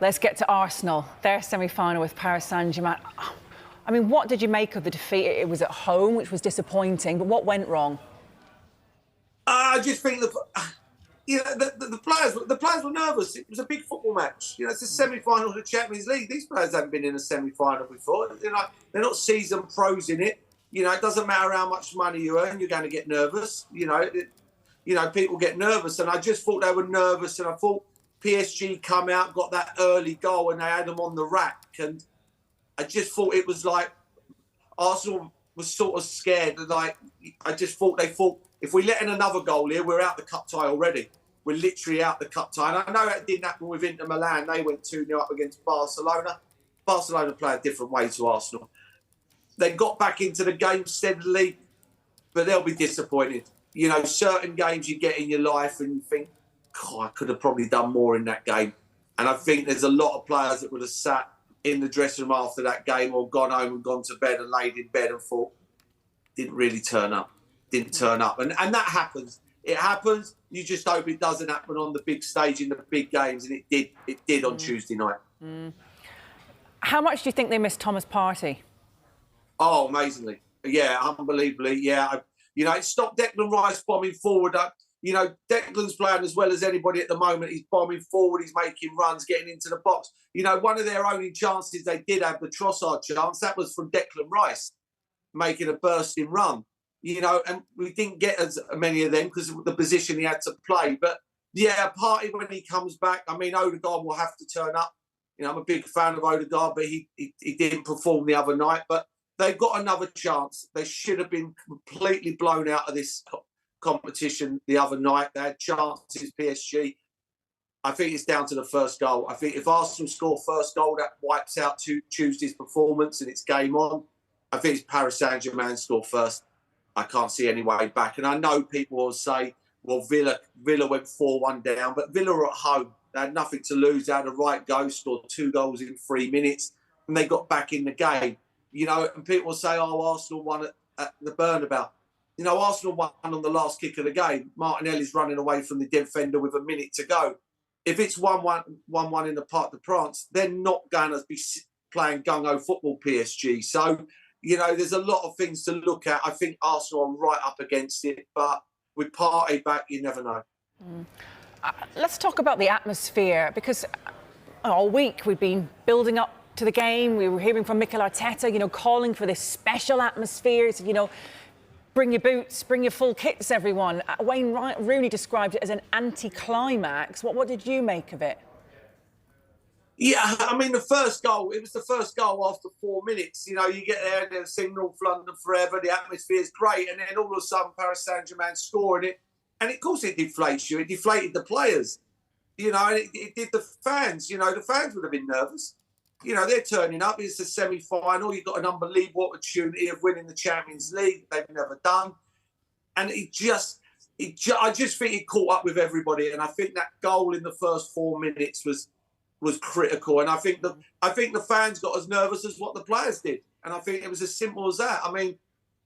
Let's get to Arsenal, their semi-final with Paris Saint-Germain. I mean, what did you make of the defeat? It was at home, which was disappointing, but what went wrong? I just think the players were nervous. It was a big football match. You know, it's a semi-final of the Champions League. These players haven't been in a semi-final before. They're not seasoned pros in it. You know, it doesn't matter how much money you earn, you're going to get nervous. You know, people get nervous, and I just thought they were nervous, and I thought PSG come out, got that early goal, and they had them on the rack, and I just thought it was like Arsenal was sort of scared. Like, I just thought they thought, if we let in another goal here, we're out the cup tie already. We're literally out the cup tie. And I know that didn't happen with Inter Milan. They went 2-0 up against Barcelona. Barcelona play a different way to Arsenal. They got back into the game steadily, but they'll be disappointed. You know, certain games you get in your life and you think, God, I could have probably done more in that game. And I think there's a lot of players that would have sat in the dressing room after that game or gone home and gone to bed and laid in bed and thought, didn't really turn up. Didn't turn up. And that happens. It happens. You just hope it doesn't happen on the big stage in the big games. And it did. It did on Tuesday night. How much do you think they missed Thomas Partey? Oh, amazingly. Yeah, unbelievably. Yeah. You know, it stopped Declan Rice bombing forward. You know, Declan's playing as well as anybody at the moment. He's bombing forward. He's making runs, getting into the box. You know, one of their only chances they did have, the Trossard chance, that was from Declan Rice making a bursting run. You know, and we didn't get as many of them because of the position he had to play. But, yeah, Partey, when he comes back, I mean, Odegaard will have to turn up. You know, I'm a big fan of Odegaard, but he didn't perform the other night. But they've got another chance. They should have been completely blown out of this competition the other night. They had chances, PSG. I think it's down to the first goal. I think if Arsenal score first goal, that wipes out Tuesday's performance and it's game on. I think it's Paris Saint-Germain score first. I can't see any way back. And I know people will say, well, Villa went 4-1 down, but Villa are at home. They had nothing to lose. They had a right go, scored 2 goals in 3 minutes, and they got back in the game. You know, and people will say, oh, Arsenal won at the Bernabeu. You know, Arsenal won on the last kick of the game. Martinelli's running away from the defender with a minute to go. If it's 1-1 in the Parc des Princes, they're not going to be playing gung-ho football, PSG. So, you know, there's a lot of things to look at. I think Arsenal are right up against it, but with Partey back, you never know. Let's talk about the atmosphere, because all week we've been building up to the game. We were hearing from Mikel Arteta, you know, calling for this special atmosphere. So, you know, bring your boots, bring your full kits, everyone. Wayne Rooney described it as an anti-climax. What did you make of it? Yeah, I mean, it was the first goal after 4 minutes. You know, you get there and there's signal for London forever, the atmosphere is great, and then all of a sudden Paris Saint-Germain scoring it. And of course it deflates you. It deflated the players. You know, and it did the fans. You know, the fans would have been nervous. You know, they're turning up. It's a semi-final. You've got an unbelievable opportunity of winning the Champions League. They've never done. And I just think it caught up with everybody. And I think that goal in the first 4 minutes was critical. And I think the fans got as nervous as what the players did. And I think it was as simple as that. I mean,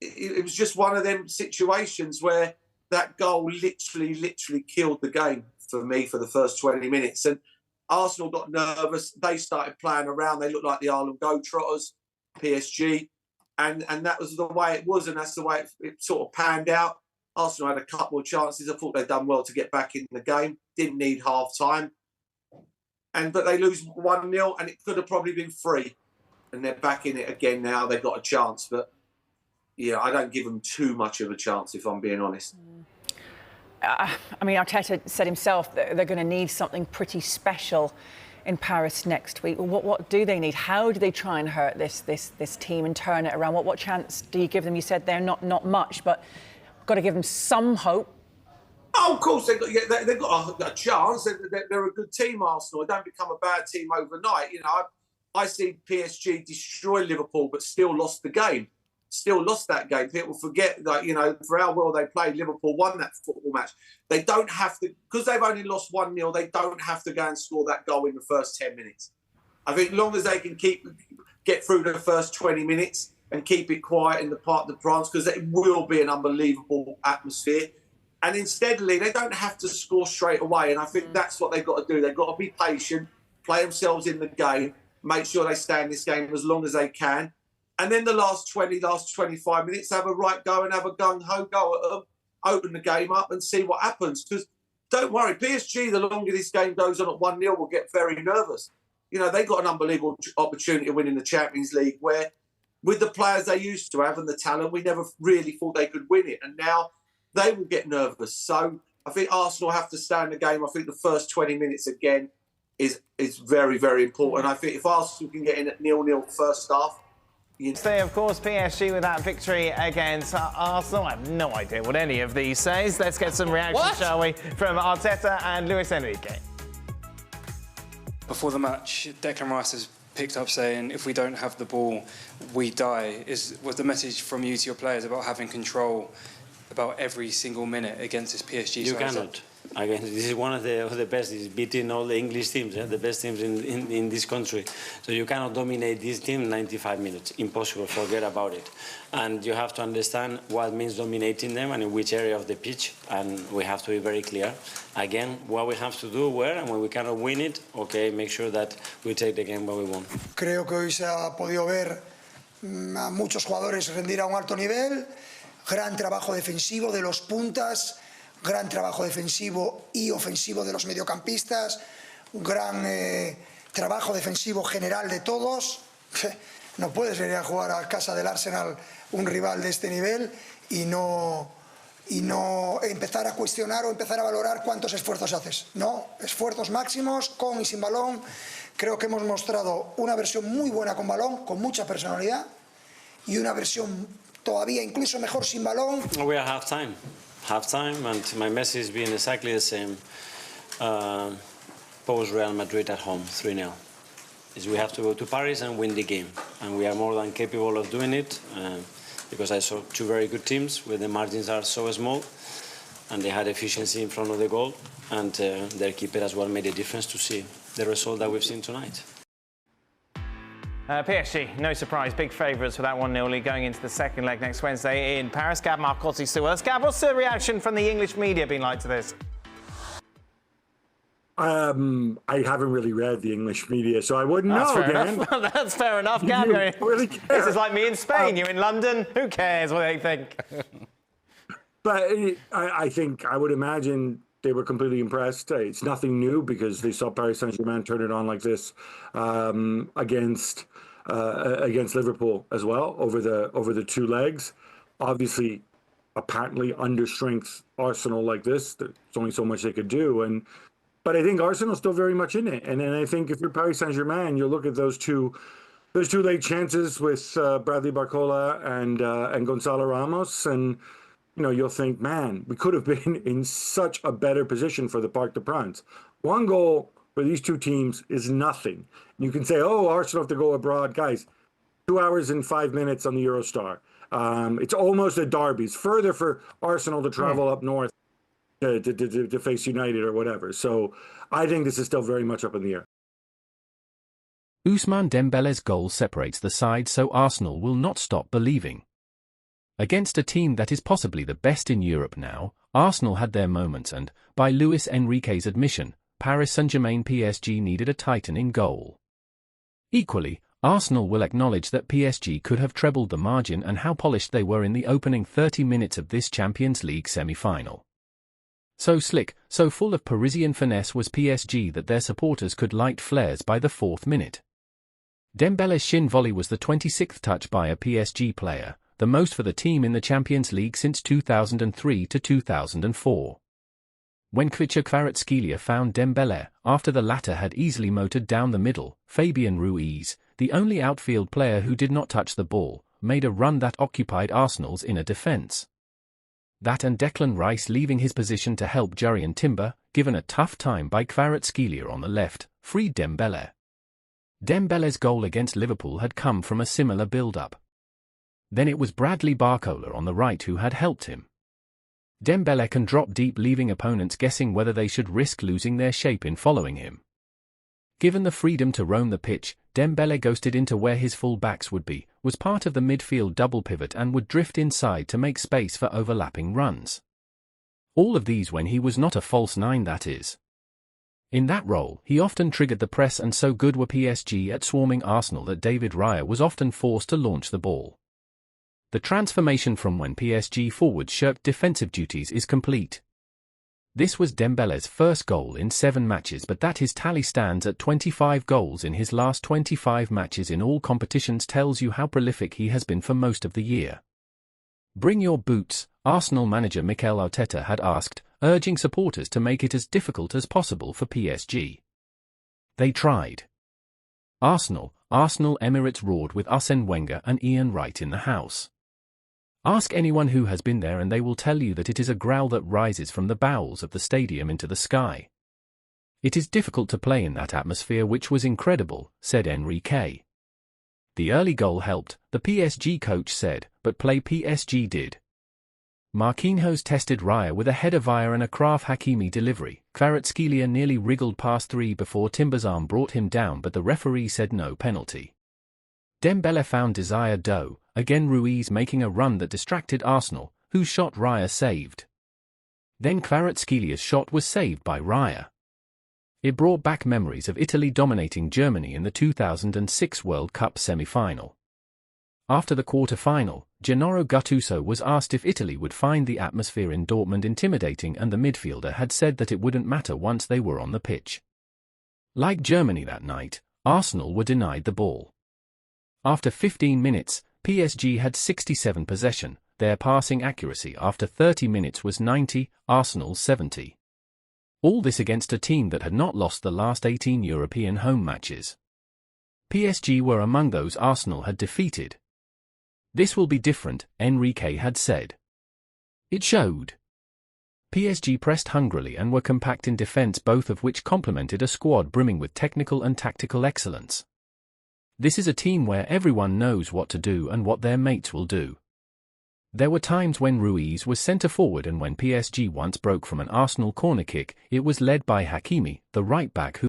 it was just one of them situations where that goal literally killed the game for me for the first 20 minutes. And Arsenal got nervous. They started playing around. They looked like the Harlem Globetrotters, PSG. And that was the way it was. And that's the way it sort of panned out. Arsenal had a couple of chances. I thought they'd done well to get back in the game. Didn't need half time. But they lose 1-0, and it could have probably been 3. And they're back in it again now. They've got a chance. But, yeah, I don't give them too much of a chance, if I'm being honest. I mean, Arteta said himself that they're going to need something pretty special in Paris next week. Well, what do they need? How do they try and hurt this team and turn it around? What chance do you give them? You said they're not much, but got to give them some hope. Oh, of course, they've got a chance. They're a good team, Arsenal. They don't become a bad team overnight. You know, I see PSG destroy Liverpool, but still lost the game. Still lost that game. People forget that, you know, for how well they played, Liverpool won that football match. They don't have to, because they've only lost 1-0, they don't have to go and score that goal in the first 10 minutes. I think as long as they can get through the first 20 minutes and keep it quiet in the Parc des Princes, because it will be an unbelievable atmosphere. And then steadily, they don't have to score straight away. And I think that's what they've got to do. They've got to be patient. play themselves in the game, make sure they stay in this game as long as they can. And then the last 25 minutes, have a right go and have a gung-ho go at them, open the game up and see what happens. Because don't worry, PSG, the longer this game goes on at 1-0, will get very nervous. You know, they got an unbelievable opportunity of winning the Champions League where, with the players they used to have and the talent, we never really thought they could win it. And now they will get nervous. So I think Arsenal have to stay in the game. I think the first 20 minutes again is very, very important. I think if Arsenal can get in at 0-0 first half, Stay, of course, PSG with that victory against Arsenal. I have no idea what any of these says. Let's get some reaction, shall we, from Arteta and Luis Enrique. Before the match, Declan Rice has picked up saying, if we don't have the ball, we die. Was the message from you to your players about having control about every single minute against this PSG side? You cannot. Again, this is one of the best. It's beating all the English teams, the best teams in this country. So you cannot dominate this team 95 minutes. Impossible. Forget about it. And you have to understand what means dominating them and in which area of the pitch. And we have to be very clear. Again, what we have to do, where, and when we cannot win it, okay, make sure that we take the game when we won. Creo que hoy se ha podido ver a muchos jugadores rendir a un alto nivel. Gran trabajo defensivo de los puntas. Gran trabajo defensivo y ofensivo de los mediocampistas, gran trabajo defensivo general de todos. No puedes venir a jugar a casa del Arsenal un rival de este nivel y no empezar a cuestionar o empezar a valorar cuántos esfuerzos haces. No, esfuerzos máximos con y sin balón. Creo que hemos mostrado una versión muy buena con balón, con mucha personalidad, y una versión todavía incluso mejor sin balón. We are half-time, and my message has been exactly the same. Post Real Madrid at home, 3-0. Is we have to go to Paris and win the game, and we are more than capable of doing it because I saw two very good teams where the margins are so small, and they had efficiency in front of the goal, and their keeper as well made a difference to see the result that we've seen tonight. PSG, no surprise, big favourites for that 1-0 lead going into the second leg next Wednesday in Paris. Gab Marcotti still with us. Gab, what's the reaction from the English media been like to this? I haven't really read the English media, so I wouldn't That's know, fair Dan. enough. That's fair enough, Gab. Really This is like me in Spain. You're in London. Who cares what they think? But I think, I would imagine they were completely impressed. It's nothing new because they saw Paris Saint-Germain turn it on like this against Liverpool as well over the two legs. Obviously, apparently understrength Arsenal like this, there's only so much they could do. But I think Arsenal's still very much in it. And then I think if you're Paris Saint-Germain, you look at those two late chances with Bradley Barcola and Gonzalo Ramos, and you'll think, man, we could have been in such a better position for the Parc des Princes. One goal for these two teams is nothing. You can say, oh, Arsenal have to go abroad. Guys, 2 hours and 5 minutes on the Eurostar. It's almost a derby. It's further for Arsenal to travel up north to face United or whatever. So I think this is still very much up in the air. Ousmane Dembele's goal separates the sides, so Arsenal will not stop believing. Against a team that is possibly the best in Europe now, Arsenal had their moments and, by Luis Enrique's admission, Paris Saint-Germain PSG needed a titan in goal. Equally, Arsenal will acknowledge that PSG could have trebled the margin and how polished they were in the opening 30 minutes of this Champions League semi-final. So slick, so full of Parisian finesse was PSG that their supporters could light flares by the 4th minute. Dembele's shin volley was the 26th touch by a PSG player, the most for the team in the Champions League since 2003 to 2004. When Kvaratskhelia found Dembele, after the latter had easily motored down the middle, Fabian Ruiz, the only outfield player who did not touch the ball, made a run that occupied Arsenal's inner defence. That and Declan Rice leaving his position to help Jurrien Timber, given a tough time by Kvaratskhelia on the left, freed Dembele. Dembele's goal against Liverpool had come from a similar build-up. Then it was Bradley Barcola on the right who had helped him. Dembele can drop deep, leaving opponents guessing whether they should risk losing their shape in following him. Given the freedom to roam the pitch, Dembele ghosted into where his full-backs would be, was part of the midfield double pivot and would drift inside to make space for overlapping runs. All of these when he was not a false nine, that is. In that role, he often triggered the press, and so good were PSG at swarming Arsenal that David Raya was often forced to launch the ball. The transformation from when PSG forwards shirked defensive duties is complete. This was Dembele's first goal in 7 matches, but that his tally stands at 25 goals in his last 25 matches in all competitions tells you how prolific he has been for most of the year. Bring your boots, Arsenal manager Mikel Arteta had asked, urging supporters to make it as difficult as possible for PSG. They tried. Arsenal Emirates roared with Arsene Wenger and Ian Wright in the house. Ask anyone who has been there and they will tell you that it is a growl that rises from the bowels of the stadium into the sky. It is difficult to play in that atmosphere, which was incredible, said Enrique. The early goal helped, the PSG coach said, but play PSG did. Marquinhos tested Raya with a header via an Achraf Hakimi delivery. Kvaratskhelia nearly wriggled past 3 before Timber's arm brought him down, but the referee said no penalty. Dembele found Desire Doe, again Ruiz making a run that distracted Arsenal, whose shot Raya saved. Then Kvaratskelia's shot was saved by Raya. It brought back memories of Italy dominating Germany in the 2006 World Cup semi-final. After the quarter-final, Gennaro Gattuso was asked if Italy would find the atmosphere in Dortmund intimidating, and the midfielder had said that it wouldn't matter once they were on the pitch. Like Germany that night, Arsenal were denied the ball. After 15 minutes, PSG had 67 possession. Their passing accuracy after 30 minutes was 90, Arsenal's 70. All this against a team that had not lost the last 18 European home matches. PSG were among those Arsenal had defeated. This will be different, Enrique had said. It showed. PSG pressed hungrily and were compact in defense, both of which complemented a squad brimming with technical and tactical excellence. This is a team where everyone knows what to do and what their mates will do. There were times when Ruiz was centre forward, and when PSG once broke from an Arsenal corner kick, it was led by Hakimi, the right back, who